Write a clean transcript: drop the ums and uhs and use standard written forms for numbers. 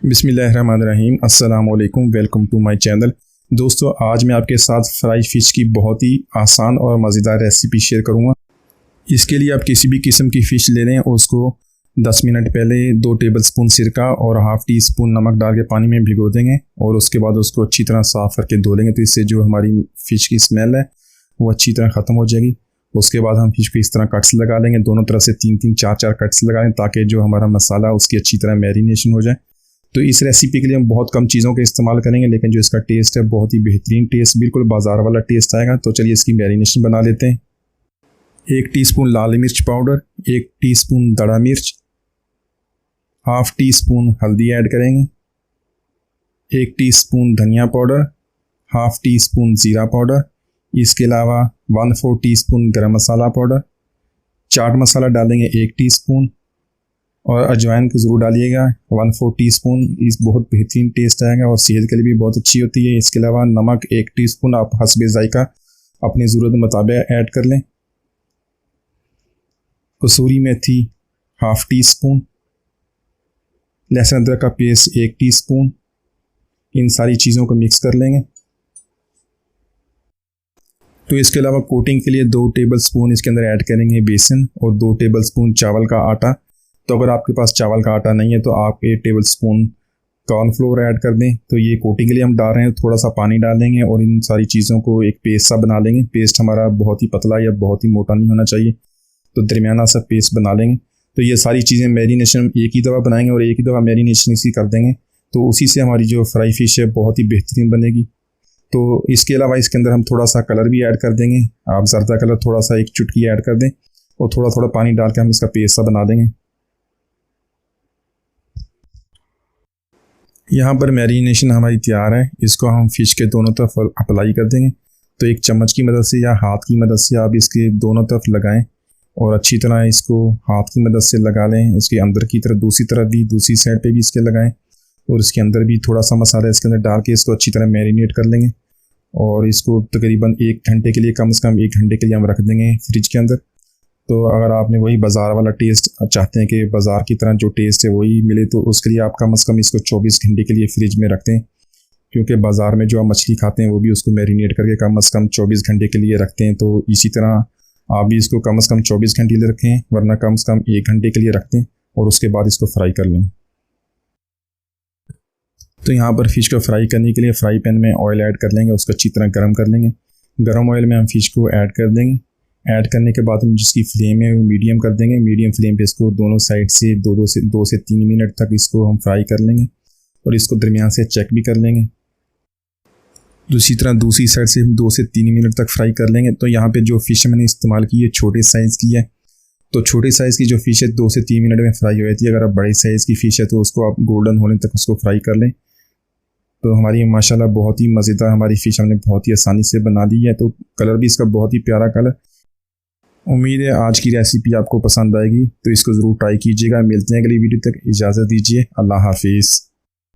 बिस्मिल्लाहिर्रहमानिर्रहीम। अस्सलाम वालेकुम, वेलकम टू माय चैनल। दोस्तों, आज मैं आपके साथ फ्राई फ़िश की बहुत ही आसान और मज़ेदार रेसिपी शेयर करूंगा। इसके लिए आप किसी भी किस्म की फ़िश ले लें और उसको 10 मिनट पहले 2 टेबलस्पून सिरका और हाफ़ टी स्पून नमक डाल के पानी में भिगो देंगे और उसके बाद उसको अच्छी तरह साफ़ करके धो लेंगे। तो इससे जो हमारी फ़िश की स्मेल है वो अच्छी तरह ख़त्म हो जाएगी। उसके बाद हम फ़िश को इस तरह कट्स लगा लेंगे, दोनों तरफ से 3-3 4-4 कट्स लगाएं ताकि जो हमारा मसाला उसकी अच्छी तरह मैरिनेशन हो जाए। तो इस रेसिपी के लिए हम बहुत कम चीज़ों का इस्तेमाल करेंगे, लेकिन जो इसका टेस्ट है बहुत ही बेहतरीन टेस्ट, बिल्कुल बाजार वाला टेस्ट आएगा। तो चलिए इसकी मैरिनेशन बना लेते हैं। 1 टीस्पून लाल मिर्च पाउडर, 1 टीस्पून दड़ा मिर्च, हाफ़ टी स्पून हल्दी ऐड करेंगे, 1 टीस्पून धनिया पाउडर, हाफ़ टी स्पून ज़ीरा पाउडर, इसके अलावा 1/4 टीस्पून गरम मसाला पाउडर, चाट मसाला डालेंगे 1 टीस्पून और अजवाइन को ज़रूर डालिएगा 1/4 टीस्पून। इस बहुत बेहतरीन टेस्ट आएगा और सेहत के लिए भी बहुत अच्छी होती है। इसके अलावा नमक 1 टीस्पून आप हस्बे ज़ायका अपनी ज़रूरत के मुताबिक ऐड कर लें। कसूरी मेथी हाफ़ टी स्पून, लहसुन अदरक का पेस्ट 1 टीस्पून। इन सारी चीज़ों को मिक्स कर लेंगे। तो इसके अलावा कोटिंग के लिए 2 टेबलस्पून इसके अंदर ऐड करेंगे बेसन और 2 टेबलस्पून चावल का आटा। तो अगर आपके पास चावल का आटा नहीं है तो आप 1 टेबलस्पून कॉर्नफ्लोर ऐड कर दें। तो ये कोटिंग के लिए हम डाल रहे हैं, थोड़ा सा पानी डालेंगे और इन सारी चीज़ों को एक पेस्ट सा बना लेंगे। पेस्ट हमारा बहुत ही पतला या बहुत ही मोटा नहीं होना चाहिए, तो दरमियाना सा पेस्ट बना लेंगे। तो ये सारी चीज़ें मैरिनेशन एक ही दफ़ा बनाएंगे और एक ही दफ़ा मैरिनेशन इसी कर देंगे, तो उसी से हमारी जो फ्राई फ़िश है बहुत ही बेहतरीन बनेगी। तो इसके अलावा इसके अंदर हम थोड़ा सा कलर भी ऐड कर देंगे। आप ज़र्दा कलर थोड़ा सा 1 चुटकी ऐड कर दें और थोड़ा थोड़ा पानी डाल के हम इसका पेस्ट सा बना देंगे। यहाँ पर मैरिनेशन हमारी तैयार है। इसको हम फ़िश के दोनों तरफ अप्लाई कर देंगे। तो एक चम्मच की मदद से या हाथ की मदद से आप इसके दोनों तरफ लगाएं और अच्छी तरह इसको हाथ की मदद से लगा लें। इसके अंदर की तरफ दूसरी तरफ भी, दूसरी साइड पे भी इसके लगाएं और इसके अंदर भी थोड़ा सा मसाला इसके अंदर डाल के इसको अच्छी तरह मैरिनेट कर लेंगे और इसको तकरीबन 1 घंटे के लिए, कम से कम 1 घंटे के लिए हम रख देंगे फ्रिज के अंदर। तो अगर आपने वही बाज़ार वाला टेस्ट चाहते हैं कि बाज़ार की तरह जो टेस्ट है वही मिले, तो उसके लिए आप कम से कम इसको 24 घंटे के लिए फ्रिज में रखते हैं, क्योंकि बाज़ार में जो आप मछली खाते हैं वो भी उसको मैरिनेट करके कम से कम 24 घंटे के लिए रखते हैं। तो इसी तरह आप भी इसको कम से कम 24 घंटे के लिए रखें, वरना कम से कम 1 घंटे के लिए रखते हैं और उसके बाद इसको फ्राई कर लें। तो यहाँ पर फ़िश को फ्राई करने के लिए फ्राई पैन में ऑयल ऐड कर लेंगे, उसको अच्छी तरह गर्म कर लेंगे। गर्म ऑयल में हम फ़िश को ऐड कर देंगे। ऐड करने के बाद हम जिसकी फ्लेम है वो मीडियम कर देंगे। मीडियम फ्लेम पे इसको दोनों साइड से 2 से 3 मिनट तक इसको हम फ्राई कर लेंगे और इसको दरमियान से चेक भी कर लेंगे। दूसरी तरह दूसरी साइड से हम 2 से 3 मिनट तक फ्राई कर लेंगे। तो यहाँ पे जो फ़िश मैंने इस्तेमाल की है छोटे साइज़ की है, तो छोटे साइज़ की जो फ़िश है 2 से 3 मिनट में फ्राई हो जाती है। अगर आप बड़े साइज़ की फ़िश है तो उसको आप गोल्डन होने तक उसको फ्राई कर लें। तो हमारी माशाल्लाह बहुत ही मज़ेदार हमारी फ़िश हमने बहुत ही आसानी से बना दी है। तो कलर भी इसका बहुत ही प्यारा कलर। उम्मीद है आज की रेसिपी आपको पसंद आएगी, तो इसको ज़रूर ट्राई कीजिएगा। मिलते हैं अगली वीडियो तक, इजाज़त दीजिए। अल्लाह हाफिज़।